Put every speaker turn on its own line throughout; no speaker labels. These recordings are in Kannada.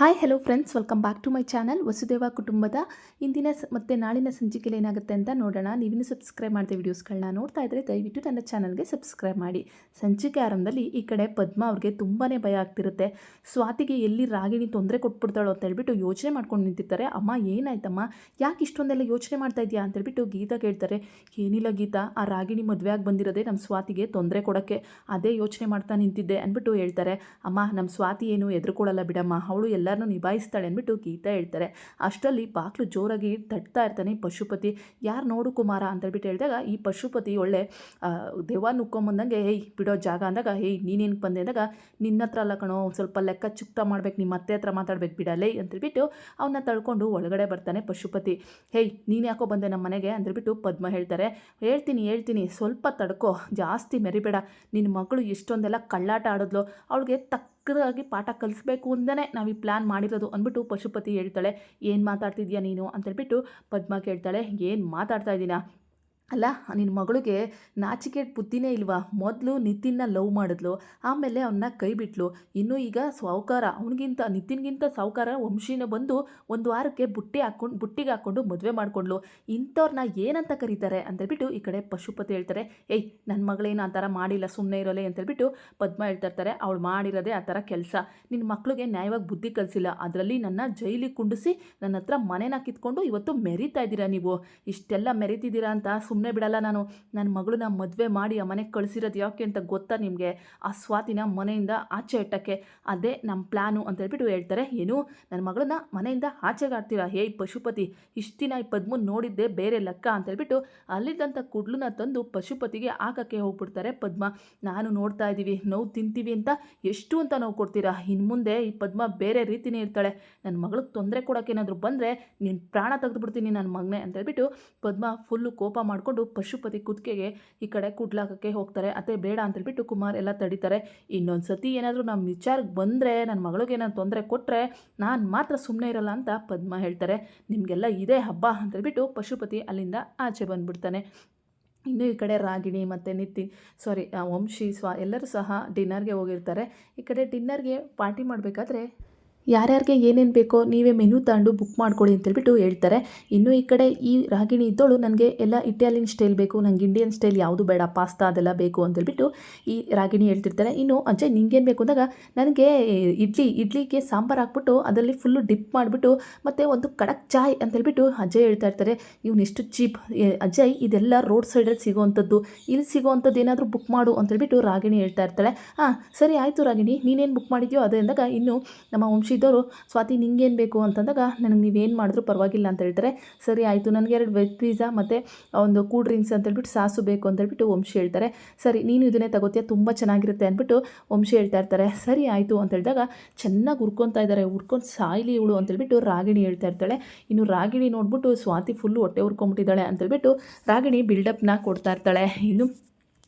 Hi hello friends, welcome back to my channel ವಸುದೇವ ಕುಟುಂಬದ ಇಂದಿನ ಮತ್ತು ನಾಳಿನ ಸಂಚಿಕೆಯಲ್ಲಿ ಏನಾಗುತ್ತೆ ಅಂತ ನೋಡೋಣ. ನೀವಿನ್ನೂ ಸಬ್ಸ್ಕ್ರೈಬ್ ಮಾಡಿದೆ ವಿಡಿಯೋಸ್ಗಳನ್ನ ನೋಡ್ತಾ ಇದ್ದರೆ ದಯವಿಟ್ಟು ನನ್ನ ಚಾನಲ್ಗೆ ಸಬ್ಸ್ಕ್ರೈಬ್ ಮಾಡಿ. ಸಂಚಿಕೆ ಆರಂಭದಲ್ಲಿ ಈ ಕಡೆ ಪದ್ಮ ಅವ್ರಿಗೆ ತುಂಬಾ ಭಯ ಆಗ್ತಿರುತ್ತೆ. ಸ್ವಾತಿಗೆ ಎಲ್ಲಿ ರಾಗಿಣಿ ತೊಂದರೆ ಕೊಟ್ಬಿಡ್ತಾಳೋ ಅಂತ ಹೇಳ್ಬಿಟ್ಟು ಯೋಚನೆ ಮಾಡ್ಕೊಂಡು ನಿಂತಿರ್ತಾರೆ. ಅಮ್ಮ ಏನಾಯ್ತಮ್ಮ, ಯಾಕೆ ಇಷ್ಟೊಂದೆಲ್ಲ ಯೋಚನೆ ಮಾಡ್ತಾ ಇದೆಯಾ ಅಂತ ಹೇಳ್ಬಿಟ್ಟು ಗೀತಾ ಕೇಳ್ತಾರೆ. ಏನಿಲ್ಲ ಗೀತಾ, ಆ ರಾಗಿಣಿ ಮದುವೆ ಆಗಿ ಬಂದಿರೋದೇ ನಮ್ಮ ಸ್ವಾತಿಗೆ ತೊಂದರೆ ಕೊಡೋಕ್ಕೆ, ಅದೇ ಯೋಚನೆ ಮಾಡ್ತಾ ನಿಂತಿದ್ದೆ ಅಂದ್ಬಿಟ್ಟು ಹೇಳ್ತಾರೆ. ಅಮ್ಮ ನಮ್ಮ ಸ್ವಾತಿ ಏನು ಎದುರುಕೊಡಲ್ಲ ಬಿಡಮ್ಮ, ಅವಳು ಎಲ್ಲರನ್ನೂ ನಿಭಾಯಿಸ್ತಾಳೆ ಅಂದ್ಬಿಟ್ಟು ಗೀತಾ ಹೇಳ್ತಾರೆ. ಅಷ್ಟರಲ್ಲಿ ಬಾಕ್ಲು ಜೋರಾಗಿ ತಟ್ತಾ ಇರ್ತಾನೆ ಪಶುಪತಿ. ಯಾರು ನೋಡು ಕುಮಾರ ಅಂತ ಹೇಳ್ಬಿಟ್ಟು ಹೇಳಿದಾಗ ಈ ಪಶುಪತಿ ಒಳ್ಳೆ ದೆವ್ವ ನುಕ್ಕೊಂಬಂದಂಗೆ ಹೇಯ್ ಬಿಡೋ ಜಾಗ ಅಂದಾಗ, ಹೇಯ್ ನೀನೇನು ಬಂದೆ ಅಂದಾಗ, ನಿನ್ನ ಹತ್ರ ಅಲ್ಲ ಕಣೋ, ಸ್ವಲ್ಪ ಲೆಕ್ಕ ಚುಕ್ತ ಮಾಡ್ಬೇಕು, ನಿಮ್ಮ ಅತ್ತೆ ಹತ್ರ ಮಾತಾಡ್ಬೇಕು ಬಿಡಲೇ ಅಂತೇಳ್ಬಿಟ್ಟು ಅವನ್ನ ತಳ್ಕೊಂಡು ಒಳಗಡೆ ಬರ್ತಾನೆ ಪಶುಪತಿ. ಹೇಯ್ ನೀನು ಯಾಕೋ ಬಂದೆ ನಮ್ಮ ಮನೆಗೆ ಅಂತೇಳ್ಬಿಟ್ಟು ಪದ್ಮ ಹೇಳ್ತಾರೆ. ಹೇಳ್ತೀನಿ ಸ್ವಲ್ಪ ತಡ್ಕೋ, ಜಾಸ್ತಿ ಮೆರಿಬೇಡ. ನಿನ್ನ ಮಗಳು ಎಷ್ಟೊಂದೆಲ್ಲ ಕಳ್ಳಾಟ ಆಡಿದ್ಲು, ಅವಳಿಗೆ ತಕ್ಕದಾಗಿ ಪಾಠ ಕಲಿಸ್ಬೇಕು ಅಂದೇ ನಾವು ಈ ಪ್ಲ್ಯಾನ್ ಮಾಡಿರೋದು ಅಂದ್ಬಿಟ್ಟು ಪಶುಪತಿ ಹೇಳ್ತಾಳೆ. ಏನು ಮಾತಾಡ್ತಿದ್ಯಾ ನೀನು ಅಂತೇಳ್ಬಿಟ್ಟು ಪದ್ಮ ಕೇಳ್ತಾಳೆ. ಏನು ಮಾತಾಡ್ತಾ ಇದ್ದೀನಾ, ಅಲ್ಲ ನಿನ್ನ ಮಗಳಿಗೆ ನಾಚಿಕೆ ಬುದ್ಧಿನೇ ಇಲ್ವಾ? ಮೊದಲು ನಿತಿನ್ನ ಲವ್ ಮಾಡಿದ್ಲು, ಆಮೇಲೆ ಅವನ್ನ ಕೈ ಬಿಟ್ಲು, ಇನ್ನೂ ಈಗ ಸಾಹುಕಾರ ನಿತಿನ್ಗಿಂತ ಸಾಹುಕಾರ ವಂಶಿನ ಬಂದು ಒಂದು ವಾರಕ್ಕೆ ಬುಟ್ಟಿಗೆ ಹಾಕ್ಕೊಂಡು ಮದುವೆ ಮಾಡಿಕೊಂಡ್ಲು. ಇಂಥವ್ರನ್ನ ಏನಂತ ಕರೀತಾರೆ ಅಂತೇಳ್ಬಿಟ್ಟು ಈ ಕಡೆ ಪಶುಪತಿ ಹೇಳ್ತಾರೆ. ಏಯ್ ನನ್ನ ಮಗಳೇನು ಆ ಥರ ಮಾಡಿಲ್ಲ, ಸುಮ್ಮನೆ ಇರೋಲೆ ಅಂತೇಳ್ಬಿಟ್ಟು ಪದ್ಮ ಹೇಳ್ತಿರ್ತಾರೆ. ಅವಳು ಮಾಡಿರೋದೇ ಆ ಥರ ಕೆಲಸ. ನಿನ್ನ ಮಕ್ಳಿಗೆ ನ್ಯಾಯವಾಗಿ ಬುದ್ಧಿ ಕಲಿಸಿಲ್ಲ, ಅದರಲ್ಲಿ ನನ್ನ ಜೈಲಿಗೆ ಕುಂಡಿಸಿ ನನ್ನ ಹತ್ರ ಮನೇನ ಕಿತ್ಕೊಂಡು ಇವತ್ತು ಮೆರಿತಾ ಇದ್ದೀರಾ. ನೀವು ಇಷ್ಟೆಲ್ಲ ಮೆರಿತಿದ್ದೀರಾ ಅಂತ ಸುಮ್ಮನೆ ಬಿಡಲ್ಲ ನಾನು. ನನ್ನ ಮಗಳನ್ನ ಮದುವೆ ಮಾಡಿ ಆ ಮನೆಗೆ ಕಳಿಸಿರೋದು ಯಾಕೆ ಅಂತ ಗೊತ್ತಾ ನಿಮಗೆ? ಆ ಸ್ವಾತಿನ ಮನೆಯಿಂದ ಆಚೆ ಇಟ್ಟಕ್ಕೆ, ಅದೇ ನಮ್ಮ ಪ್ಲ್ಯಾನು ಅಂತೇಳ್ಬಿಟ್ಟು ಹೇಳ್ತಾರೆ. ಏನು ನನ್ನ ಮಗಳನ್ನ ಮನೆಯಿಂದ ಆಚೆಗೆ ಆಡ್ತೀರಾ? ಹೇಯ್ ಪಶುಪತಿ, ಇಷ್ಟು ದಿನ ಈ ಪದ್ಮನ್ ನೋಡಿದ್ದೆ ಬೇರೆ ಲೆಕ್ಕ ಅಂತೇಳ್ಬಿಟ್ಟು ಅಲ್ಲಿದ್ದಂಥ ಕುಡ್ಲನ್ನ ತಂದು ಪಶುಪತಿಗೆ ಹಾಕಕ್ಕೆ ಹೋಗ್ಬಿಡ್ತಾರೆ ಪದ್ಮ. ನಾನು ನೋಡ್ತಾ ಇದ್ದೀವಿ, ನೋವು ತಿಂತೀವಿ ಅಂತ ಎಷ್ಟು ಅಂತ ನೋವು ಕೊಡ್ತೀರಾ? ಇನ್ನು ಮುಂದೆ ಈ ಪದ್ಮ ಬೇರೆ ರೀತಿಯೇ ಇರ್ತಾಳೆ. ನನ್ನ ಮಗಳಿಗೆ ತೊಂದರೆ ಕೊಡೋಕ್ಕೇನಾದರೂ ಬಂದರೆ ನಿನ್ನ ಪ್ರಾಣ ತೆಗೆದುಬಿಡ್ತೀನಿ ನನ್ನ ಮಗನೇ ಅಂತೇಳ್ಬಿಟ್ಟು ಪದ್ಮ ಫುಲ್ಲು ಕೋಪ ಮಾಡಿಕೊಂಡು ಪಶುಪತಿ ಕುತ್ತಿಗೆಗೆ ಈ ಕಡೆ ಕುಡ್ಲಾಕಕ್ಕೆ ಹೋಗ್ತಾರೆ. ಅದೇ ಬೇಡ ಅಂತೇಳ್ಬಿಟ್ಟು ಕುಮಾರ್ ಎಲ್ಲ ತಡೀತಾರೆ. ಇನ್ನೊಂದು ಸತಿ ಏನಾದರೂ ನಮ್ಮ ವಿಚಾರಕ್ಕೆ ಬಂದರೆ, ನನ್ನ ಮಗಳಿಗೆ ಏನಾದ್ರು ತೊಂದರೆ ಕೊಟ್ಟರೆ ನಾನು ಮಾತ್ರ ಸುಮ್ಮನೆ ಇರಲ್ಲ ಅಂತ ಪದ್ಮ ಹೇಳ್ತಾರೆ. ನಿಮಗೆಲ್ಲ ಇದೇ ಹಬ್ಬ ಅಂತೇಳ್ಬಿಟ್ಟು ಪಶುಪತಿ ಅಲ್ಲಿಂದ ಆಚೆ ಬಂದುಬಿಡ್ತಾನೆ. ಇನ್ನು ಈ ಕಡೆ ರಾಗಿಣಿ ಮತ್ತು ವಂಶಿ ಎಲ್ಲರೂ ಸಹ ಡಿನ್ನರ್ಗೆ ಹೋಗಿರ್ತಾರೆ. ಈ ಕಡೆ ಡಿನ್ನರ್ಗೆ ಪಾರ್ಟಿ ಮಾಡಬೇಕಾದ್ರೆ ಯಾರ್ಯಾರಿಗೆ ಏನೇನು ಬೇಕೋ ನೀವೇ ಮೆನು ತಗೊಂಡು ಬುಕ್ ಮಾಡ್ಕೊಳ್ಳಿ ಅಂತೇಳ್ಬಿಟ್ಟು ಹೇಳ್ತಾರೆ. ಇನ್ನು ಈ ಕಡೆ ಈ ರಾಗಿಣಿ ಇದ್ದೋಳು ನನಗೆ ಎಲ್ಲ ಇಟಾಲಿಯನ್ ಸ್ಟೈಲ್ ಬೇಕು, ನಂಗೆ ಇಂಡಿಯನ್ ಸ್ಟೈಲ್ ಯಾವುದು ಬೇಡ, ಪಾಸ್ತಾ ಅದೆಲ್ಲ ಬೇಕು ಅಂತೇಳ್ಬಿಟ್ಟು ಈ ರಾಗಿಣಿ ಹೇಳ್ತಿರ್ತಾರೆ. ಇನ್ನು ಅಜ್ಜಯ್ ನಿಂಗೇನು ಬೇಕು ಅಂದಾಗ, ನನಗೆ ಇಡ್ಲಿಗೆ ಸಾಂಬಾರು ಹಾಕ್ಬಿಟ್ಟು ಅದರಲ್ಲಿ ಫುಲ್ಲು ಡಿಪ್ ಮಾಡಿಬಿಟ್ಟು ಮತ್ತು ಒಂದು ಕಡಕ್ ಚಾಯ್ ಅಂತೇಳ್ಬಿಟ್ಟು ಅಜ್ಜಯ್ ಹೇಳ್ತಾ ಇರ್ತಾರೆ. ಇವನಿಷ್ಟು ಚೀಪ್ ಅಜ್ಜಯ್, ಇದೆಲ್ಲ ರೋಡ್ ಸೈಡಲ್ಲಿ ಸಿಗೋವಂಥದ್ದು, ಇಲ್ಲಿ ಸಿಗೋವಂಥದ್ದು ಏನಾದರೂ ಬುಕ್ ಮಾಡು ಅಂತೇಳ್ಬಿಟ್ಟು ರಾಗಿಣಿ ಹೇಳ್ತಾ ಇರ್ತಾಳೆ. ಸರಿ ಆಯಿತು ರಾಗಿಣಿ, ನೀನೇನು ಬುಕ್ ಮಾಡಿದ್ಯೋ ಅದೇ ಅಂದಾಗ, ಇನ್ನು ನಮ್ಮ ವಂಶಿದ್ದವರು ಸ್ವಾತಿ ನಿಂಗೇನು ಬೇಕು ಅಂತಂದಾಗ, ನನಗೆ ನೀವೇನು ಮಾಡಿದ್ರು ಪರವಾಗಿಲ್ಲ ಅಂತ ಹೇಳ್ತಾರೆ. ಸರಿ ಆಯಿತು, ನನಗೆ 2 ವೆಜ್ ಪಿಜ್ಜಾ ಮತ್ತು ಒಂದು ಕೂಲ್ ಡ್ರಿಂಕ್ಸ್ ಅಂತೇಳ್ಬಿಟ್ಟು ಸಾಸು ಬೇಕು ಅಂತೇಳ್ಬಿಟ್ಟು ವಂಶಿ ಹೇಳ್ತಾರೆ. ಸರಿ ನೀನು ಇದನ್ನೇ ತಗೋತೀಯ, ತುಂಬ ಚೆನ್ನಾಗಿರುತ್ತೆ ಅಂದ್ಬಿಟ್ಟು ವಂಶಿ ಹೇಳ್ತಾ ಇರ್ತಾರೆ. ಸರಿ ಆಯಿತು ಅಂತ ಹೇಳಿದಾಗ ಚೆನ್ನಾಗಿ ಹುರ್ಕೊತಾ ಇದ್ದಾರೆ, ಹುರ್ಕೊಂಡು ಸಾಯ್ಲಿ ಇವಳು ಅಂತೇಳ್ಬಿಟ್ಟು ರಾಗಿಣಿ ಹೇಳ್ತಾ ಇರ್ತಾಳೆ. ಇನ್ನು ರಾಗಿಣಿ ನೋಡ್ಬಿಟ್ಟು ಸ್ವಾತಿ ಫುಲ್ಲು ಹೊಟ್ಟೆ ಹುರ್ಕೊಂಬಿಟ್ಟಿದ್ದಾಳೆ ಅಂತೇಳ್ಬಿಟ್ಟು ರಾಗಿಣಿ ಬಿಲ್ಡಪ್ನ ಕೊಡ್ತಾ ಇರ್ತಾಳೆ. ಇನ್ನು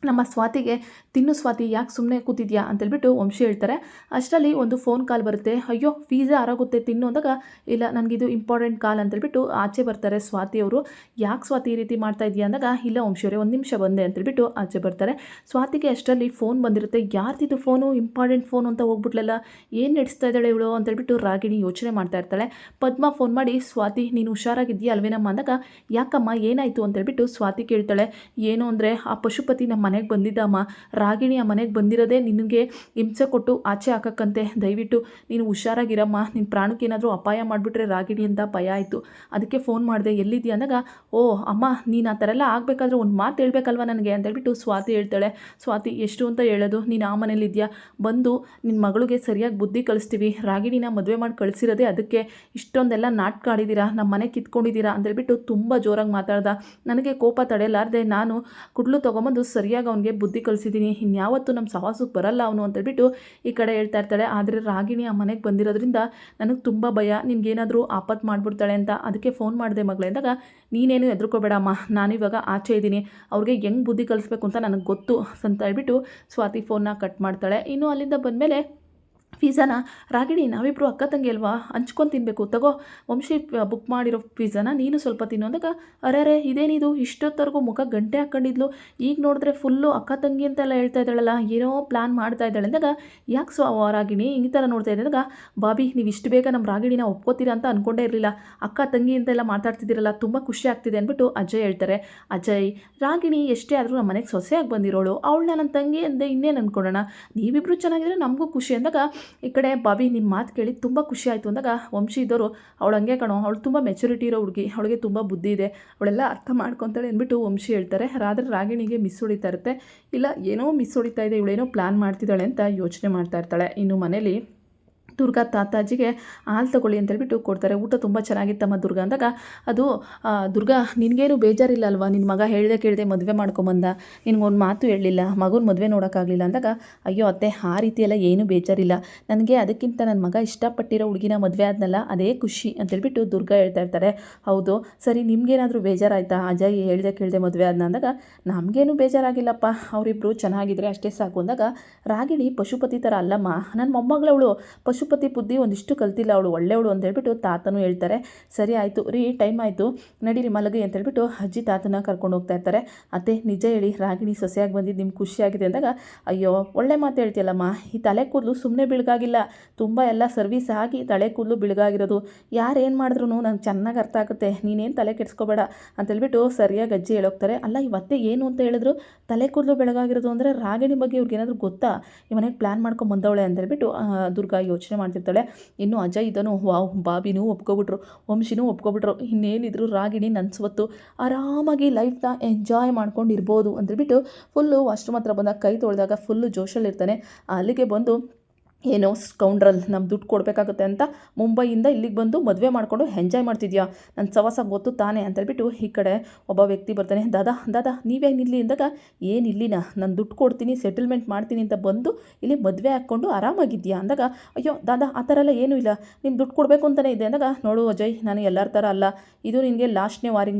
ನಮ್ಮ ಸ್ವಾತಿಗೆ, ತಿನ್ನು ಸ್ವಾತಿ ಯಾಕೆ ಸುಮ್ಮನೆ ಕೂತಿದ್ಯಾ ಅಂತೇಳ್ಬಿಟ್ಟು ವಂಶಿ ಹೇಳ್ತಾರೆ. ಅಷ್ಟರಲ್ಲಿ ಒಂದು ಫೋನ್ ಕಾಲ್ ಬರುತ್ತೆ. ಅಯ್ಯೋ ಪಿಜ್ಜಾ ಆರೋಗುತ್ತೆ ತಿನ್ನು ಅಂದಾಗ, ಇಲ್ಲ ನನಗಿದು ಇಂಪಾರ್ಟೆಂಟ್ ಕಾಲ್ ಅಂತೇಳ್ಬಿಟ್ಟು ಆಚೆ ಬರ್ತಾರೆ ಸ್ವಾತಿಯವರು. ಯಾಕೆ ಸ್ವಾತಿ ಈ ರೀತಿ ಮಾಡ್ತಾ ಇದೆಯಾ ಅಂದಾಗ, ಇಲ್ಲ ವಂಶಿಯವರೇ ಒಂದು ನಿಮಿಷ ಬಂದೆ ಅಂತೇಳ್ಬಿಟ್ಟು ಆಚೆ ಬರ್ತಾರೆ. ಸ್ವಾತಿಗೆ ಅಷ್ಟರಲ್ಲಿ ಫೋನ್ ಬಂದಿರುತ್ತೆ. ಯಾರ್ದಿದು ಫೋನು, ಇಂಪಾರ್ಟೆಂಟ್ ಫೋನು ಅಂತ ಹೋಗ್ಬಿಟ್ಲಲ್ಲ, ಏನು ನಡೆಸ್ತಾ ಇದ್ದಾಳೆ ಇವಳು ಅಂತೇಳ್ಬಿಟ್ಟು ರಾಗಿಣಿ ಯೋಚನೆ ಮಾಡ್ತಾ ಇರ್ತಾಳೆ. ಪದ್ಮ ಫೋನ್ ಮಾಡಿ, ಸ್ವಾತಿ ನೀನು ಹುಷಾರಾಗಿದ್ದೀಯಾ ಅಲ್ವೇನಮ್ಮ ಅಂದಾಗ, ಯಾಕಮ್ಮ ಏನಾಯಿತು ಅಂತೇಳ್ಬಿಟ್ಟು ಸ್ವಾತಿ ಕೇಳ್ತಾಳೆ. ಏನು ಅಂದರೆ ಆ ಪಶುಪತಿ ನಮ್ಮ ಮನೆಗೆ ಬಂದಿದ್ದಮ್ಮ, ರಾಗಿಣಿ ಆ ಮನೆಗೆ ಬಂದಿರೋದೇ ನಿನಗೆ ಹಿಂಸೆ ಕೊಟ್ಟು ಆಚೆ ಹಾಕಕ್ಕಂತೆ, ದಯವಿಟ್ಟು ನೀನು ಹುಷಾರಾಗಿರಮ್ಮ, ನಿನ್ನ ಪ್ರಾಣಕ್ಕೇನಾದರೂ ಅಪಾಯ ಮಾಡಿಬಿಟ್ರೆ ರಾಗಿಣಿ ಅಂತ ಭಯ ಆಯಿತು, ಅದಕ್ಕೆ ಫೋನ್ ಮಾಡಿದೆ, ಎಲ್ಲಿದ್ದೀಯ ಅಂದಾಗ, ಓ ಅಮ್ಮ ನೀನು ಆ ಥರ ಎಲ್ಲ ಆಗಬೇಕಾದ್ರೆ ಒಂದು ಮಾತು ಹೇಳ್ಬೇಕಲ್ವ ನನಗೆ ಅಂತೇಳ್ಬಿಟ್ಟು ಸ್ವಾತಿ ಹೇಳ್ತಾಳೆ. ಸ್ವಾತಿ ಎಷ್ಟು ಅಂತ ಹೇಳೋದು, ನೀನು ಆ ಮನೇಲಿದ್ಯಾ, ಬಂದು ನಿನ್ನ ಮಗಳಿಗೆ ಸರಿಯಾಗಿ ಬುದ್ಧಿ ಕಲಿಸ್ತೀವಿ, ರಾಗಿಣಿನ ಮದುವೆ ಮಾಡಿ ಕಳಿಸಿರೋದೇ ಅದಕ್ಕೆ, ಇಷ್ಟೊಂದೆಲ್ಲ ನಾಟಕ ಆಡಿದ್ದೀರಾ, ನಮ್ಮ ಮನೆ ಕಿತ್ಕೊಂಡಿದ್ದೀರಾ ಅಂತೇಳ್ಬಿಟ್ಟು ತುಂಬ ಜೋರಾಗಿ ಮಾತಾಡ್ದ. ನನಗೆ ಕೋಪ ತಡೆಯಲಾರ್ದೆ ನಾನು ಕುಡ್ಲು ತೊಗೊಂಬಂದು ಸರಿಯಾಗಿ ಅವನಿಗೆ ಬುದ್ಧಿ ಕಲಿಸಿದ್ದೀನಿ, ಇನ್ಯಾವತ್ತೂ ನಮ್ಮ ಸಹವಾಸಕ್ಕೆ ಬರಲ್ಲ ಅವನು ಅಂತೇಳ್ಬಿಟ್ಟು ಈ ಕಡೆ ಹೇಳ್ತಾ ಇರ್ತಾಳೆ. ಆದರೆ ರಾಗಿಣಿ ಆ ಮನೆಗೆ ಬಂದಿರೋದ್ರಿಂದ ನನಗೆ ತುಂಬ ಭಯ, ನಿನ್ಗೇನಾದರೂ ಆಪತ್ತು ಮಾಡಿಬಿಡ್ತಾಳೆ ಅಂತ, ಅದಕ್ಕೆ ಫೋನ್ ಮಾಡಿದೆ ಮಗಳೇ ಅಂದಾಗ, ನೀನೇನು ಹೆದರ್ಕೋಬೇಡಮ್ಮ, ನಾನಿವಾಗ ಆಚೆ ಇದ್ದೀನಿ, ಅವ್ರಿಗೆ ಹೆಂಗೆ ಬುದ್ಧಿ ಕಲಿಸ್ಬೇಕು ಅಂತ ನನಗೆ ಗೊತ್ತು ಅಂತ ಹೇಳ್ಬಿಟ್ಟು ಸ್ವಾತಿ ಫೋನ್ನ ಕಟ್ ಮಾಡ್ತಾಳೆ. ಇನ್ನು ಅಲ್ಲಿಂದ ಬಂದಮೇಲೆ ಪಿಜ್ಜಾನ ರಾಗಿಣಿ ನಾವಿಬ್ಬರು ಅಕ್ಕ ತಂಗಿ ಅಲ್ವಾ ಹಂಚ್ಕೊಂಡು ತಿನ್ನಬೇಕು ತಗೋ ವಂಶಿ ಬುಕ್ ಮಾಡಿರೋ ಪಿಜ್ಜಾನ ನೀನು ಸ್ವಲ್ಪ ತಿನ್ನು ಅಂದಾಗ ಅರೆ ಇದೇನಿದು ಇಷ್ಟೊತ್ತವರೆಗೂ ಮುಖ ಗಂಟೆ ಹಾಕ್ಕೊಂಡಿದ್ಲು ಈಗ ನೋಡಿದ್ರೆ ಫುಲ್ಲು ಅಕ್ಕ ತಂಗಿ ಅಂತೆಲ್ಲ ಹೇಳ್ತಾ ಇದ್ದಾಳಲ್ಲ ಏನೋ ಪ್ಲ್ಯಾನ್ ಮಾಡ್ತಾ ಇದ್ದಾಳೆ ಅಂದಾಗ ಯಾಕೆ ರಾಗಿಣಿ ಈ ಥರ ನೋಡ್ತಾ ಇದ್ದಾಗ ಬಾಬಿ ನೀವು ಇಷ್ಟು ಬೇಗ ನಮ್ಮ ರಾಗಿಣಿನ ಒಪ್ಕೋತೀರಾ ಅಂತ ಅಂದ್ಕೊಂಡೇ ಇರಲಿಲ್ಲ ಅಕ್ಕ ತಂಗಿ ಅಂತೆಲ್ಲ ಮಾತಾಡ್ತಿದ್ದೀರಲ್ಲ ತುಂಬ ಖುಷಿ ಆಗ್ತಿದೆ ಅಂದ್ಬಿಟ್ಟು ಅಜಯ್ ಹೇಳ್ತಾರೆ. ಅಜಯ್ ರಾಗಿಣಿ ಎಷ್ಟೇ ಆದರೂ ನಮ್ಮ ಮನೆಗೆ ಸೊಸೆಯಾಗಿ ಬಂದಿರೋಳು ಅವಳನ್ನ ನನ್ನ ತಂಗಿ ಅಂದೆ ಇನ್ನೇನು ಅಂದ್ಕೊಳ್ಳೋಣ ನೀವಿಬ್ಬರು ಚೆನ್ನಾಗಿದ್ರೆ ನಮಗೂ ಖುಷಿ ಅಂದಾಗ ಈ ಕಡೆ ಬಾಬಿ ನಿಮ್ಮ ಮಾತು ಕೇಳಿ ತುಂಬ ಖುಷಿ ಆಯಿತು ಅಂದಾಗ ವಂಶಿ ಇದ್ದವರು ಅವಳು ಹಂಗೆ ಕಣೋ ಅವಳು ತುಂಬ ಮೆಚುರಿಟಿ ಇರೋ ಹುಡುಗಿ ಅವಳಿಗೆ ತುಂಬ ಬುದ್ಧಿ ಇದೆ ಅವಳೆಲ್ಲ ಅರ್ಥ ಮಾಡ್ಕೊತಾಳೆ ಅಂದ್ಬಿಟ್ಟು ವಂಶಿ ಹೇಳ್ತಾರೆ. ಆದರೆ ರಾಗಿಣಿಗೆ ಮಿಸ್ ಹೊಡಿತಾ ಇರುತ್ತೆ, ಇಲ್ಲ ಏನೋ ಮಿಸ್ ಹೊಡಿತಾ ಇದೆ ಇವಳೇನೋ ಪ್ಲ್ಯಾನ್ ಮಾಡ್ತಿದ್ದಾಳೆ ಅಂತ ಯೋಚನೆ ಮಾಡ್ತಾ ಇರ್ತಾಳೆ. ಇನ್ನು ಮನೇಲಿ ದುರ್ಗಾ ತಾತಾಜಿಗೆ ಹಾಲು ತಗೊಳ್ಳಿ ಅಂತೇಳ್ಬಿಟ್ಟು ಕೊಡ್ತಾರೆ. ಊಟ ತುಂಬ ಚೆನ್ನಾಗಿತ್ತಮ್ಮ ದುರ್ಗಾ ಅಂದಾಗ ಅದು ದುರ್ಗಾ ನಿನಗೇನು ಬೇಜಾರಿಲ್ಲ ಅಲ್ವಾ, ನಿನ್ನ ಮಗ ಹೇಳ್ದೆ ಕೇಳಿದೆ ಮದುವೆ ಮಾಡ್ಕೊಂಬಂದ ನಿನಗೊಂದು ಮಾತು ಹೇಳಲಿಲ್ಲ ಮಗನ ಮದುವೆ ನೋಡೋಕ್ಕಾಗಲಿಲ್ಲ ಅಂದಾಗ ಅಯ್ಯೋ ಅತ್ತೆ ಆ ರೀತಿಯೆಲ್ಲ ಏನೂ ಬೇಜಾರಿಲ್ಲ ನನಗೆ, ಅದಕ್ಕಿಂತ ನನ್ನ ಮಗ ಇಷ್ಟಪಟ್ಟಿರೋ ಹುಡುಗಿನ ಮದುವೆ ಆದ್ನಲ್ಲ ಅದೇ ಖುಷಿ ಅಂತೇಳ್ಬಿಟ್ಟು ದುರ್ಗಾ ಹೇಳ್ತಾ ಇರ್ತಾರೆ. ಹೌದು ಸರಿ ನಿಮಗೇನಾದರೂ ಬೇಜಾರಾಯಿತಾ ಅಜಯ್ ಹೇಳ್ದೆ ಕೇಳಿದೆ ಮದುವೆ ಆದ್ನ ಅಂದಾಗ ನಮಗೇನು ಬೇಜಾರಾಗಿಲ್ಲಪ್ಪ ಅವರಿಬ್ಬರು ಚೆನ್ನಾಗಿದ್ದರೆ ಅಷ್ಟೇ ಸಾಕು ಅಂದಾಗ ರಾಗಿಣಿ ಪಶುಪತಿ ಥರ ಅಲ್ಲಮ್ಮ ನನ್ನ ಮೊಮ್ಮಗಳವಳು ಪಶುಪತಿ ಬುದ್ಧಿ ಒಂದಿಷ್ಟು ಕಲ್ತಿಲ್ಲ ಅವಳು ಒಳ್ಳೆಯವಳು ಅಂತ ಹೇಳ್ಬಿಟ್ಟು ತಾತನೂ ಹೇಳ್ತಾರೆ. ಸರಿ ಆಯಿತು ರೀ ಟೈಮ್ ಆಯಿತು ನಡೀರಿ ಮಲಗಿ ಅಂತ ಹೇಳ್ಬಿಟ್ಟು ಅಜ್ಜಿ ತಾತನ ಕರ್ಕೊಂಡು ಹೋಗ್ತಾ ಇರ್ತಾರೆ. ಅತ್ತೆ ನಿಜ ಹೇಳಿ ರಾಗಿಣಿ ಸೊಸೆಯಾಗಿ ಬಂದಿದ್ದು ನಿಮ್ಗೆ ಖುಷಿಯಾಗಿದೆ ಅಂದಾಗ ಅಯ್ಯೋ ಒಳ್ಳೆ ಮಾತು ಹೇಳ್ತೀಯಲ್ಲಮ್ಮ, ಈ ತಲೆ ಕೂದಲು ಸುಮ್ಮನೆ ಬೆಳಗಾಗಿಲ್ಲ, ತುಂಬ ಎಲ್ಲ ಸರ್ವಿಸ್ ಆಗಿ ತಲೆ ಕೂದಲು ಬೆಳಗಾಗಿರೋದು, ಯಾರೇನು ಮಾಡಿದ್ರು ನಂಗೆ ಚೆನ್ನಾಗಿ ಅರ್ಥ ಆಗುತ್ತೆ, ನೀನೇನು ತಲೆ ಕೆಡಿಸ್ಕೋಬೇಡ ಅಂತೇಳ್ಬಿಟ್ಟು ಸರಿಯಾಗಿ ಅಜ್ಜಿ ಹೇಳೋಗ್ತಾರೆ. ಅಲ್ಲ ಇವತ್ತೇ ಏನು ಅಂತ ಹೇಳಿದ್ರು ತಲೆ ಕೂದಲು ಬೆಳಗಾಗಿರೋದು ಅಂದರೆ ರಾಗಿಣಿ ಬಗ್ಗೆ ಇವ್ರಿಗೇನಾದರೂ ಗೊತ್ತಾ, ಈ ಮನೆಗೆ ಪ್ಲ್ಯಾನ್ ಮಾಡ್ಕೊಂಡು ಬಂದವಳೆ ಅಂತೇಳ್ಬಿಟ್ಟು ದುರ್ಗಾ ಯೋಚನೆ ಮಾಡ್ತಿರ್ತಾಳೆ. ಇನ್ನು ಅಜಯ್ ಇದನ್ನು ವಾವ್ ಬಾಬಿನೂ ಒಪ್ಕೊಬಿಟ್ರು ವಂಶಿನೂ ಒಪ್ಕೊಬಿಟ್ರು, ಇನ್ನೇನಿದ್ರು ರಾಗಿಣಿ ನನ್ನ ಸ್ವತ್ತು ಆರಾಮಾಗಿ ಲೈಫ್ನ ಎಂಜಾಯ್ ಮಾಡ್ಕೊಂಡು ಇರ್ಬೋದು ಅಂತೇಳ್ಬಿಟ್ಟು ಫುಲ್ಲು ವಾಶ್ರೂಮ್ ಹತ್ರ ಬಂದಾಗ ಕೈ ತೊಳೆದಾಗ ಫುಲ್ಲು ಜೋಶಲ್ಲಿರ್ತಾನೆ. ಅಲ್ಲಿಗೆ ಬಂದು ಏನೋ ಸ್ಕೌಂಡ್ರಲ್ ನಮ್ಮ ದುಡ್ಡು ಕೊಡಬೇಕಾಗುತ್ತೆ ಅಂತ ಮುಂಬೈಯಿಂದ ಇಲ್ಲಿಗೆ ಬಂದು ಮದುವೆ ಮಾಡಿಕೊಂಡು ಎಂಜಾಯ್ ಮಾಡ್ತಿದ್ಯಾ, ನನ್ನ ಸವಾಸ ಗೊತ್ತು ತಾನೇ ಅಂತೇಳ್ಬಿಟ್ಟು ಈ ಕಡೆ ಒಬ್ಬ ವ್ಯಕ್ತಿ ಬರ್ತಾನೆ. ದಾದಾ ನೀವೇ ನಿಲ್ಲಿ ಅಂದಾಗ ಏನು ಇಲ್ಲಿನ ನಾನು ದುಡ್ಡು ಕೊಡ್ತೀನಿ ಸೆಟಲ್ಮೆಂಟ್ ಮಾಡ್ತೀನಿ ಅಂತ ಬಂದು ಇಲ್ಲಿ ಮದುವೆ ಹಾಕ್ಕೊಂಡು ಆರಾಮಾಗಿದ್ಯಾ ಅಂದಾಗ ಅಯ್ಯೋ ದಾದಾ ಆ ಥರ ಎಲ್ಲ ಏನೂ ಇಲ್ಲ, ನಿಮ್ಮ ದುಡ್ಡು ಕೊಡಬೇಕು ಅಂತಲೇ ಇದೆ ಅಂದಾಗ ನೋಡು ಅಜಯ್ ನಾನು ಎಲ್ಲರ ಥರ ಅಲ್ಲ, ಇದು ನಿನಗೆ ಲಾಸ್ಟ್ನೇ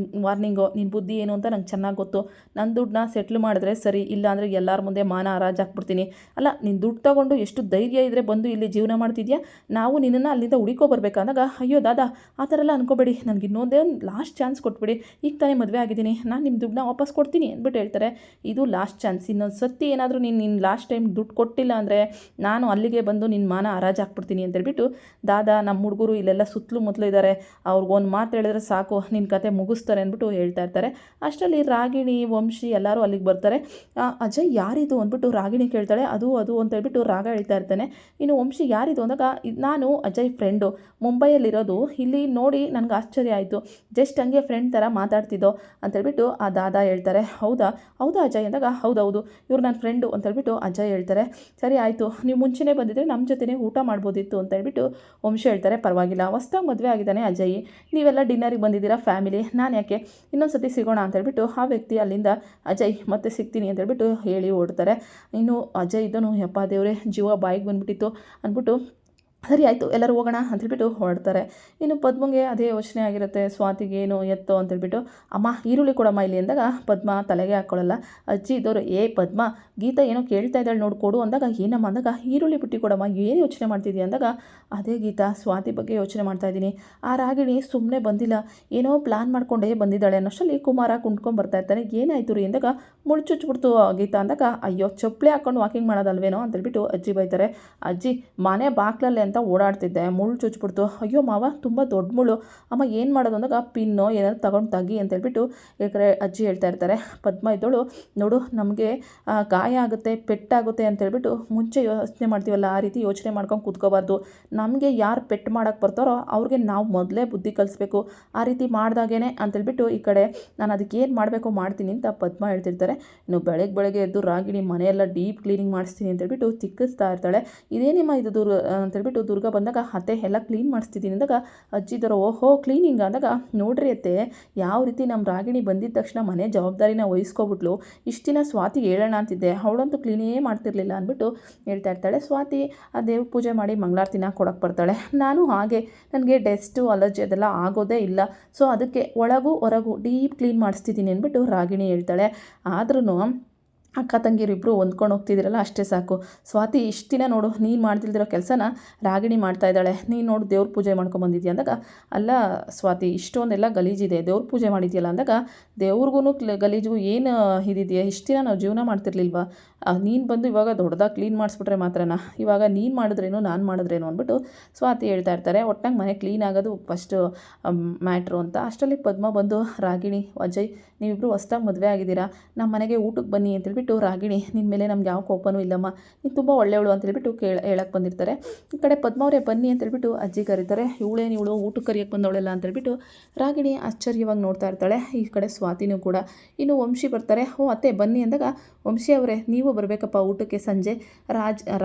ವಾರ್ನಿಂಗು, ನಿನ್ನ ಬುದ್ಧಿ ಏನು ಅಂತ ನಂಗೆ ಚೆನ್ನಾಗಿ ಗೊತ್ತು, ನನ್ನ ದುಡ್ಡನ್ನ ಸೆಟ್ಲ್ ಮಾಡಿದ್ರೆ ಸರಿ, ಇಲ್ಲ ಅಂದರೆ ಎಲ್ಲರ ಮುಂದೆ ಮಾನ ಹರಾಜು ಹಾಕ್ಬಿಡ್ತೀನಿ. ಅಲ್ಲ ನೀನು ದುಡ್ಡು ತೊಗೊಂಡು ಎಷ್ಟು ಧೈರ್ಯ ಬಂದು ಇಲ್ಲಿ ಜೀವನ ಮಾಡ್ತಿದ್ಯಾ, ನಾವು ನಿನ್ನನ್ನು ಅಲ್ಲಿಂದ ಹುಡುಕೋ ಬರ್ಬೇಕಂದಾಗ ಅಯ್ಯೋ ದಾದಾ ಆ ಥರ ಎಲ್ಲ ಅನ್ಕೋಬೇಡಿ, ನನಗೆ ಇನ್ನೊಂದೇ ಒಂದು ಲಾಸ್ಟ್ ಚಾನ್ಸ್ ಕೊಟ್ಬಿಡಿ, ಈಗ ತಾನೇ ಮದುವೆ ಆಗಿದ್ದೀನಿ, ನಾನು ನಿಮ್ಮ ದುಡ್ಡನ್ನ ವಾಪಸ್ ಕೊಡ್ತೀನಿ ಅಂದ್ಬಿಟ್ಟು ಹೇಳ್ತಾರೆ. ಇದು ಲಾಸ್ಟ್ ಚಾನ್ಸ್, ಇನ್ನೊಂದು ಸತಿ ಏನಾದರೂ ನಿನ್ನ ಲಾಸ್ಟ್ ಟೈಮ್ ದುಡ್ಡು ಕೊಟ್ಟಿಲ್ಲ ಅಂದರೆ ನಾನು ಅಲ್ಲಿಗೆ ಬಂದು ನಿನ್ನ ಮಾನ ಹರಾಜು ಹಾಕ್ಬಿಡ್ತೀನಿ ಅಂತೇಳ್ಬಿಟ್ಟು ದಾದಾ ನಮ್ಮ ಹುಡುಗರು ಇಲ್ಲೆಲ್ಲ ಸುತ್ತಲೂ ಮೊದಲು ಇದ್ದಾರೆ, ಅವ್ರಿಗೊಂದು ಮಾತು ಹೇಳಿದ್ರೆ ಸಾಕು ನಿನ್ನ ಕತೆ ಮುಗಿಸ್ತಾರೆ ಅಂದ್ಬಿಟ್ಟು ಹೇಳ್ತಾ ಇರ್ತಾರೆ. ಅಷ್ಟರಲ್ಲಿ ರಾಗಿಣಿ ವಂಶಿ ಎಲ್ಲರೂ ಅಲ್ಲಿಗೆ ಬರ್ತಾರೆ. ಅಜಯ್ ಯಾರಿದು ಅಂದ್ಬಿಟ್ಟು ರಾಗಿಣಿ ಕೇಳ್ತಾಳೆ. ಅದು ಅಂತೇಳ್ಬಿಟ್ಟು ರಾಗ ಹೇಳ್ತಾ ಇರ್ತಾನೆ. ಇನ್ನು ವಂಶಿ ಯಾರಿದು ಅಂದಾಗ ನಾನು ಅಜಯ್ ಫ್ರೆಂಡು, ಮುಂಬೈಯಲ್ಲಿರೋದು, ಇಲ್ಲಿ ನೋಡಿ ನನಗೆ ಆಶ್ಚರ್ಯ ಆಯಿತು, ಜಸ್ಟ್ ಹಂಗೆ ಫ್ರೆಂಡ್ ಥರ ಮಾತಾಡ್ತಿದ್ದೋ ಅಂತೇಳ್ಬಿಟ್ಟು ಆ ದಾದಾ ಹೇಳ್ತಾರೆ. ಹೌದಾ ಅಜಯ್ ಅಂದಾಗ ಹೌದೌದು ಇವ್ರು ನನ್ನ ಫ್ರೆಂಡು ಅಂತೇಳ್ಬಿಟ್ಟು ಅಜಯ್ ಹೇಳ್ತಾರೆ. ಸರಿ ಆಯಿತು ನೀವು ಮುಂಚೆನೇ ಬಂದಿದ್ದರೆ ನಮ್ಮ ಜೊತೆನೇ ಊಟ ಮಾಡ್ಬೋದಿತ್ತು ಅಂತೇಳ್ಬಿಟ್ಟು ವಂಶಿ ಹೇಳ್ತಾರೆ. ಪರವಾಗಿಲ್ಲ ಹೊಸ್ದಾಗಿ ಮದುವೆ ಆಗಿದ್ದಾನೆ ಅಜಯ್, ನೀವೆಲ್ಲ ಡಿನ್ನರಿಗೆ ಬಂದಿದ್ದೀರಾ ಫ್ಯಾಮಿಲಿ, ನಾನು ಯಾಕೆ ಇನ್ನೊಂದು ಸತಿ ಸಿಗೋಣ ಅಂತೇಳ್ಬಿಟ್ಟು ಆ ವ್ಯಕ್ತಿ ಅಲ್ಲಿಂದ ಅಜಯ್ ಮತ್ತೆ ಸಿಗ್ತೀನಿ ಅಂತೇಳ್ಬಿಟ್ಟು ಹೇಳಿ ಓಡ್ತಾರೆ. ಇನ್ನು ಅಜಯ್ ಇದನ್ನು ಯಪ್ಪ ದೇವರೇ ಜೀವ ಬಾಯಿಗೆ ಬಂದುಬಿಟ್ಟಿತ್ತು ಅಂದ್ಬಿಟ್ಟು ಸರಿ ಆಯಿತು ಎಲ್ಲರೂ ಹೋಗೋಣ ಅಂತೇಳ್ಬಿಟ್ಟು ಹೊರಡ್ತಾರೆ. ಇನ್ನು ಪದ್ಮಗೆ ಅದೇ ಯೋಚನೆ ಆಗಿರುತ್ತೆ, ಸ್ವಾತಿಗೆ ಏನು ಎತ್ತೋ ಅಂತೇಳ್ಬಿಟ್ಟು ಅಮ್ಮ ಈರುಳ್ಳಿ ಕೊಡಮ್ಮ ಇಲ್ಲಿ ಅಂದಾಗ ಪದ್ಮ ತಲೆಗೆ ಹಾಕ್ಕೊಳ್ಳಲ್ಲ. ಅಜ್ಜಿ ಇದ್ದವರು ಪದ್ಮ ಗೀತಾ ಏನೋ ಕೇಳ್ತಾ ಇದ್ದಾಳೆ ನೋಡಿ ಕೊಡು ಅಂದಾಗ ಏನಮ್ಮ ಅಂದಾಗ ಈರುಳ್ಳಿ ಬಿಟ್ಟು ಕೊಡಮ್ಮ, ಏನು ಯೋಚನೆ ಮಾಡ್ತಿದ್ದೀಯ ಅಂದಾಗ ಅದೇ ಗೀತಾ ಸ್ವಾತಿ ಬಗ್ಗೆ ಯೋಚನೆ ಮಾಡ್ತಾಯಿದ್ದೀನಿ, ಆ ರಾಗಿಣಿ ಸುಮ್ಮನೆ ಬಂದಿಲ್ಲ, ಏನೋ ಪ್ಲ್ಯಾನ್ ಮಾಡ್ಕೊಂಡೇ ಬಂದಿದ್ದಾಳೆ ಅನ್ನೋಷ್ಟರಲ್ಲಿ ಕುಮಾರ ಕುಂಟ್ಕೊಂಡು ಬರ್ತಾ ಇರ್ತಾನೆ. ಏನಾಯ್ತು ರೀ ಅಂದಾಗ ಮುಳ್ಚುಚ್ಬಿಡ್ತು ಗೀತಾ ಅಂದಾಗ ಅಯ್ಯೋ ಚಪ್ಪಲಿ ಹಾಕ್ಕೊಂಡು ವಾಕಿಂಗ್ ಮಾಡೋದಲ್ವೇನೋ ಅಂತೇಳ್ಬಿಟ್ಟು ಅಜ್ಜಿ ಬೈತಾರೆ. ಅಜ್ಜಿ ಮನೆ ಬಾಕ್ಲಲ್ಲಿ ಅಂತ ಓಡಾಡ್ತಿದ್ದೆ ಮುಳ್ಳು ಚುಚ್ಬಿಡ್ತು, ಅಯ್ಯೋ ಮಾವ ತುಂಬ ದೊಡ್ಡ ಮುಳ್ಳು, ಅಮ್ಮ ಏನು ಮಾಡೋದು ಅಂದಾಗ ಪಿನ್ನೋ ಏನಾದ್ರು ತಗೊಂಡು ತೆಗಿ ಅಂತೇಳ್ಬಿಟ್ಟು ಯಾಕಂದರೆ ಅಜ್ಜಿ ಹೇಳ್ತಾ ಇರ್ತಾರೆ. ಪದ್ಮ ಇದ್ದೋಳು ನೋಡು ನಮಗೆ ಗಾಯ ಆಗುತ್ತೆ ಪೆಟ್ಟಾಗುತ್ತೆ ಅಂತೇಳ್ಬಿಟ್ಟು ಮುಂಚೆ ಯೋಚನೆ ಮಾಡ್ತೀವಲ್ಲ ಆ ರೀತಿ ಯೋಚನೆ ಮಾಡ್ಕೊಂಡು ಕೂತ್ಕೋಬಾರ್ದು, ನಮಗೆ ಯಾರು ಪೆಟ್ಟು ಮಾಡೋಕ್ಕೆ ಬರ್ತಾರೋ ಅವ್ರಿಗೆ ನಾವು ಮೊದಲೇ ಬುದ್ಧಿ ಕಲಿಸ್ಬೇಕು, ಆ ರೀತಿ ಮಾಡ್ದಾಗೇ ಅಂತೇಳ್ಬಿಟ್ಟು ಈ ಕಡೆ ನಾನು ಅದಕ್ಕೆ ಏನು ಮಾಡಬೇಕು ಮಾಡ್ತೀನಿ ಅಂತ ಪದ್ಮ ಹೇಳ್ತಿರ್ತಾರೆ. ಇನ್ನು ಬೆಳಗ್ಗೆ ಎದ್ದು ರಾಗಿಣಿ ಮನೆಯೆಲ್ಲ ಡೀಪ್ ಕ್ಲೀನಿಂಗ್ ಮಾಡಿಸ್ತೀನಿ ಅಂತೇಳ್ಬಿಟ್ಟು ತಿಕ್ಕಿಸ್ತಾ ಇರ್ತಾಳೆ. ಇದೇನಿಮ್ಮ ಇದು ಅಂತೇಳ್ಬಿಟ್ಟು ದುರ್ಗ ಬಂದಾಗ ಅತ್ತೆ ಎಲ್ಲ ಕ್ಲೀನ್ ಮಾಡಿಸ್ತಿದ್ದೀನಿ ಅಂದಾಗ ಅಜ್ಜಿದವರು ಓಹೋ ಕ್ಲೀನಿಂಗ್ ಅಂದಾಗ ನೋಡ್ರಿ ಅತ್ತೆ ಯಾವ ರೀತಿ ನಮ್ಮ ರಾಗಿಣಿ ಬಂದಿದ್ದ ತಕ್ಷಣ ಮನೆ ಜವಾಬ್ದಾರಿನ ವಹಿಸ್ಕೊಬಿಟ್ಲು, ಇಷ್ಟು ದಿನ ಸ್ವಾತಿಗೆ ಹೇಳೋಣ ಅಂತಿದ್ದೆ ಅವಳಂತೂ ಕ್ಲೀನೇ ಮಾಡ್ತಿರ್ಲಿಲ್ಲ ಅಂದ್ಬಿಟ್ಟು ಹೇಳ್ತಾ ಇರ್ತಾಳೆ. ಸ್ವಾತಿ ಆ ದೇವ್ರ ಪೂಜೆ ಮಾಡಿ ಮಂಗಳಾರತಿನ ಕೊಡೋಕ್ಕೆ ಬರ್ತಾಳೆ. ನಾನು ಹಾಗೆ ನನಗೆ ಡೆಸ್ಟು ಅಲರ್ಜಿ ಅದೆಲ್ಲ ಆಗೋದೇ ಇಲ್ಲ, ಸೊ ಅದಕ್ಕೆ ಒಳಗೂ ಹೊರಗೂ ಡೀಪ್ ಕ್ಲೀನ್ ಮಾಡಿಸ್ತಿದ್ದೀನಿ ಅಂದ್ಬಿಟ್ಟು ರಾಗಿಣಿ ಹೇಳ್ತಾಳೆ. ಆದ್ರೂ ಅಕ್ಕ ತಂಗಿರಿಬ್ಬರು ಹೊಂದ್ಕೊಂಡು ಹೋಗ್ತಿದ್ದೀರಲ್ಲ ಅಷ್ಟೇ ಸಾಕು. ಸ್ವಾತಿ ಇಷ್ಟು ದಿನ ನೋಡು ನೀನು ಮಾಡ್ತಿಲ್ದಿರೋ ಕೆಲಸನ ರಾಗಿಣಿ ಮಾಡ್ತಾ ಇದ್ದಾಳೆ, ನೀನು ನೋಡು ದೇವ್ರ ಪೂಜೆ ಮಾಡ್ಕೊಂಬಂದಿದ್ಯಾ ಅಂದಾಗ, ಅಲ್ಲ ಸ್ವಾತಿ ಇಷ್ಟೊಂದೆಲ್ಲ ಗಲೀಜಿದೆ ದೇವ್ರ ಪೂಜೆ ಮಾಡಿದ್ಯಲ್ಲ ಅಂದಾಗ, ದೇವ್ರಿಗೂ ಗಲೀಜಿಗೂ ಏನು ಇದಿದೆಯಾ, ಇಷ್ಟು ದಿನ ನಾವು ಜೀವನ ಮಾಡ್ತಿರ್ಲಿಲ್ವಾ, ನೀನು ಬಂದು ಇವಾಗ ದೊಡ್ಡದಾಗಿ ಕ್ಲೀನ್ ಮಾಡಿಸ್ಬಿಟ್ರೆ ಮಾತ್ರನಾ, ಇವಾಗ ನೀನು ಮಾಡಿದ್ರೇನು ನಾನು ಮಾಡಿದ್ರೇನು ಅಂದ್ಬಿಟ್ಟು ಸ್ವಾತಿ ಹೇಳ್ತಾ ಇರ್ತಾರೆ. ಒಟ್ನಾಗ ಮನೆ ಕ್ಲೀನ್ ಆಗೋದು ಫಸ್ಟು ಮ್ಯಾಟ್ರು ಅಂತ. ಅಷ್ಟರಲ್ಲಿ ಪದ್ಮ ಬಂದು, ರಾಗಿಣಿ ಅಜಯ್ ನೀವಿಬ್ಬರು ಹೊಸ್ದಾಗಿ ಮದುವೆ ಆಗಿದ್ದೀರಾ, ನಮ್ಮ ಮನೆಗೆ ಊಟಕ್ಕೆ ಬನ್ನಿ ಅಂತೇಳ್ಬಿಟ್ಟು, ರಾಗಿಣಿ ನಿನ್ನ ಮೇಲೆ ನಮ್ಗೆ ಯಾವ ಕೋಪನೂ ಇಲ್ಲಮ್ಮ, ನೀನು ತುಂಬ ಒಳ್ಳೆಯವಳು ಅಂತೇಳ್ಬಿಟ್ಟು ಹೇಳಕ್ಕೆ ಬಂದಿರ್ತಾರೆ. ಈ ಕಡೆ ಪದ್ಮವರೇ ಬನ್ನಿ ಅಂತೇಳ್ಬಿಟ್ಟು ಅಜ್ಜಿ ಕರೀತಾರೆ. ಇವಳು ಊಟಕ್ಕೆ ಕರಿಯಕ್ಕೆ ಬಂದವಳೆಲ್ಲ ಅಂತೇಳ್ಬಿಟ್ಟು ರಾಗಿಣಿ ಆಶ್ಚರ್ಯವಾಗಿ ನೋಡ್ತಾ ಇರ್ತಾಳೆ. ಈ ಕಡೆ ಸ್ವಾತಿನೂ ಕೂಡ. ಇನ್ನು ವಂಶಿ ಬರ್ತಾರೆ. ಅತ್ತೆ ಬನ್ನಿ ಅಂದಾಗ, ವಂಶಿ ಅವರೇ ನೀವು ಬರಬೇಕಪ್ಪ ಊಟಕ್ಕೆ, ಸಂಜೆ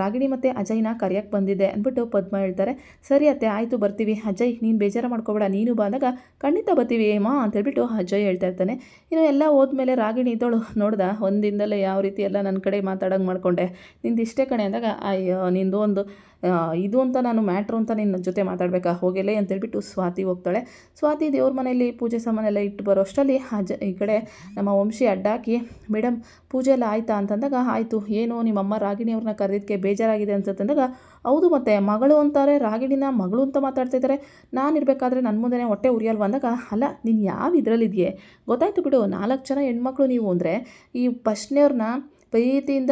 ರಾಗಿಣಿ ಮತ್ತು ಅಜಯ್ನ ಕರಿಯಕ್ಕೆ ಬಂದಿದ್ದೆ ಅಂದ್ಬಿಟ್ಟು ಪದ್ಮ ಹೇಳ್ತಾರೆ. ಸರಿ ಅತ್ತೆ ಆಯಿತು ಬರ್ತೀವಿ, ಅಜಯ್ ನೀನು ಬೇಜಾರು ಮಾಡ್ಕೋಬೇಡ, ನೀನು ಬಂದಾಗ ಖಂಡಿತ ಬರ್ತೀವಿ ಮಾ ಅಂತೇಳ್ಬಿಟ್ಟು ಅಜಯ್ ಹೇಳ್ತಾ ಇರ್ತಾನೆ. ಇನ್ನು ಎಲ್ಲ ಹೋದ್ಮೇಲೆ ರಾಗಿಣಿ ಇದ್ದವಳು ನೋಡ್ದ ಒಂದಿಂದಲೇ ಯಾವ ರೀತಿ ಎಲ್ಲ ನನ್ನ ಕಡೆ ಮಾತಾಡೋಂಗೆ ಮಾಡಿಕೊಂಡೆ, ನಿಂದು ಇಷ್ಟೇ ಕಣೆ ಅಂದಾಗ, ಅಯ್ಯೋ ನಿಂದು ಒಂದು ಇದು ಅಂತ ನಾನು ಮ್ಯಾಟ್ರು ಅಂತ ನಿನ್ನ ಜೊತೆ ಮಾತಾಡಬೇಕಾ, ಹೋಗೆಲೆ ಅಂತೇಳ್ಬಿಟ್ಟು ಸ್ವಾತಿ ಹೋಗ್ತಾಳೆ. ಸ್ವಾತಿ ದೇವ್ರ ಮನೆಯಲ್ಲಿ ಪೂಜೆ ಸಾಮಾನೆಲ್ಲ ಇಟ್ಟು ಬರೋ ಅಷ್ಟರಲ್ಲಿ ಈ ಕಡೆ ನಮ್ಮ ವಂಶಿ ಅಡ್ಡಾಕಿ, ಮೇಡಮ್ ಪೂಜೆ ಎಲ್ಲ ಆಯಿತಾ ಅಂತಂದಾಗ, ಆಯಿತು ಏನು ನಿಮ್ಮಮ್ಮ ರಾಗಿಣಿಯವ್ರನ್ನ ಕರೆದಿದ್ದಕ್ಕೆ ಬೇಜಾರಾಗಿದೆ ಅನ್ಸುತ್ತಂದಾಗ, ಹೌದು ಮತ್ತೆ ಮಗಳು ಅಂತಾರೆ ರಾಗಿಣಿನ ಮಗಳು ಅಂತ ಮಾತಾಡ್ತಿದ್ದಾರೆ, ನಾನಿರಬೇಕಾದ್ರೆ ನನ್ನ ಮುಂದೆ ಹೊಟ್ಟೆ ಉರಿಯಲ್ವ ಅಂದಾಗ, ಅಲ್ಲ ನೀನು ಯಾವ ಇದರಲ್ಲಿದೆಯೇ ಗೊತ್ತಾಯ್ತು ಬಿಡು, 4 ಜನ ಹೆಣ್ಮಕ್ಳು ನೀವು ಅಂದರೆ ಈ ಫಸ್ಟ್ನೇವ್ರನ್ನ ಪ್ರೀತಿಯಿಂದ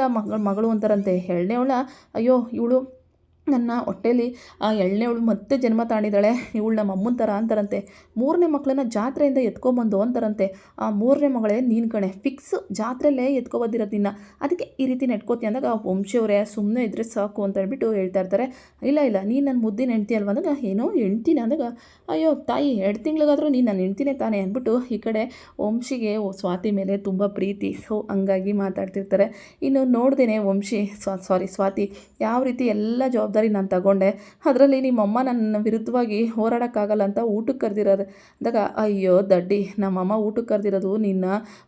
ಮಗಳು ಅಂತಾರಂತೆ, ಎರಡನೇವಳ ಅಯ್ಯೋ ಇವಳು ನನ್ನ ಹೊಟ್ಟೇಲಿ ಎಳ್ಳೆವಳು ಮತ್ತೆ ಜನ್ಮ ತಾಣಿದ್ದಾಳೆ, ಇವಳು ನಮ್ಮ ಅಮ್ಮನ ಥರ ಅಂತಾರಂತೆ, 3ನೇ ಮಕ್ಕಳನ್ನ ಜಾತ್ರೆಯಿಂದ ಎತ್ಕೊಂಬಂದು ಅಂತಾರಂತೆ, ಆ 3ನೇ ಮಗಳೇ ನೀನು ಕಣೆ ಫಿಕ್ಸ್, ಜಾತ್ರೆಯಲ್ಲೇ ಎತ್ಕೊಬಂದಿರೋದು ನಿನ್ನ, ಅದಕ್ಕೆ ಈ ರೀತಿ ನೆಟ್ಕೋತಿ ಅಂದಾಗ, ವಂಶಿಯವರೇ ಸುಮ್ಮನೆ ಇದ್ದರೆ ಸಾಕು ಅಂತ ಹೇಳ್ಬಿಟ್ಟು ಹೇಳ್ತಾ ಇರ್ತಾರೆ. ಇಲ್ಲ ನೀನು ನನ್ನ ಮುದ್ದಿನ ಹೆಂಡ್ತಿ ಅಲ್ವ ಅಂದಾಗ, ಏನೋ ಹೆಂಡ್ತಿನ ಅಂದಾಗ, ಅಯ್ಯೋ ತಾಯಿ 2 ತಿಂಗಳಿಗಾದರೂ ನೀನು ನನ್ನ ಹೆಂಡ್ತಿನೇ ತಾನೇ ಅಂದ್ಬಿಟ್ಟು ಈ ಕಡೆ ವಂಶಿಗೆ ಸ್ವಾತಿ ಮೇಲೆ ತುಂಬ ಪ್ರೀತಿ, ಸೊ ಹಂಗಾಗಿ ಮಾತಾಡ್ತಿರ್ತಾರೆ. ಇನ್ನು ನೋಡ್ದೇನೆ ವಂಶಿ ಸ್ವಾತಿ ಯಾವ ರೀತಿ ಎಲ್ಲ ಜವಾಬ್ದಾರಿ ನಾನು ತಗೊಂಡೆ, ಅದರಲ್ಲಿ ನಿಮ್ಮಮ್ಮ ನನ್ನ ವಿರುದ್ಧವಾಗಿ ಹೋರಾಡೋಕ್ಕಾಗಲ್ಲ ಅಂತ ಊಟಕ್ಕೆ ಕರೆದಿರೋದು ಅಂದಾಗ, ಅಯ್ಯೋ ದಡ್ಡಿ ನಮ್ಮಮ್ಮ ಊಟಕ್ಕೆ ಕರೆದಿರೋದು ನಿನ್ನ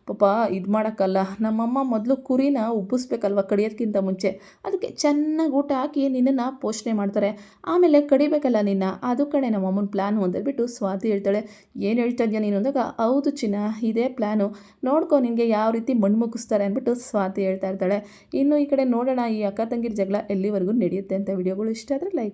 ಪಾಪ ಇದು ಮಾಡೋಕ್ಕಲ್ಲ, ನಮ್ಮಮ್ಮ ಮೊದಲು ಕುರಿನ ಉಬ್ಬಿಸ್ಬೇಕಲ್ವ ಕಡಿಯೋದಕ್ಕಿಂತ ಮುಂಚೆ, ಅದಕ್ಕೆ ಚೆನ್ನಾಗಿ ಊಟ ಹಾಕಿ ನಿನ್ನನ್ನು ಪೋಷಣೆ ಮಾಡ್ತಾರೆ, ಆಮೇಲೆ ಕಡಿಬೇಕಲ್ಲ ನಿನ್ನ, ಅದು ಕಣೆ ನಮ್ಮಮ್ಮನ ಪ್ಲ್ಯಾನು ಅಂತೇಳ್ಬಿಟ್ಟು ಸ್ವಾತಿ ಹೇಳ್ತಾಳೆ. ಏನು ಹೇಳ್ತಾ ಇದೆಯಾ ನೀನು ಅಂದಾಗ, ಹೌದು ಚಿನ್ನ ಇದೇ ಪ್ಲ್ಯಾನು, ನೋಡ್ಕೊ ನಿನಗೆ ಯಾವ ರೀತಿ ಮಣ್ಣು ಮುಗಿಸ್ತಾರೆ ಅಂದ್ಬಿಟ್ಟು ಸ್ವಾತಿ ಹೇಳ್ತಾ ಇರ್ತಾಳೆ. ಇನ್ನು ಈ ಕಡೆ ನೋಡೋಣ ಈ ಅಕ್ಕ ತಂಗಿರ ಜಗಳ ಎಲ್ಲಿವರೆಗೂ ನಡೆಯುತ್ತೆ ಅಂತ. ವಿಡಿಯೋಗಳು ಇಷ್ಟ ಆದರೆ ಲೈಕ್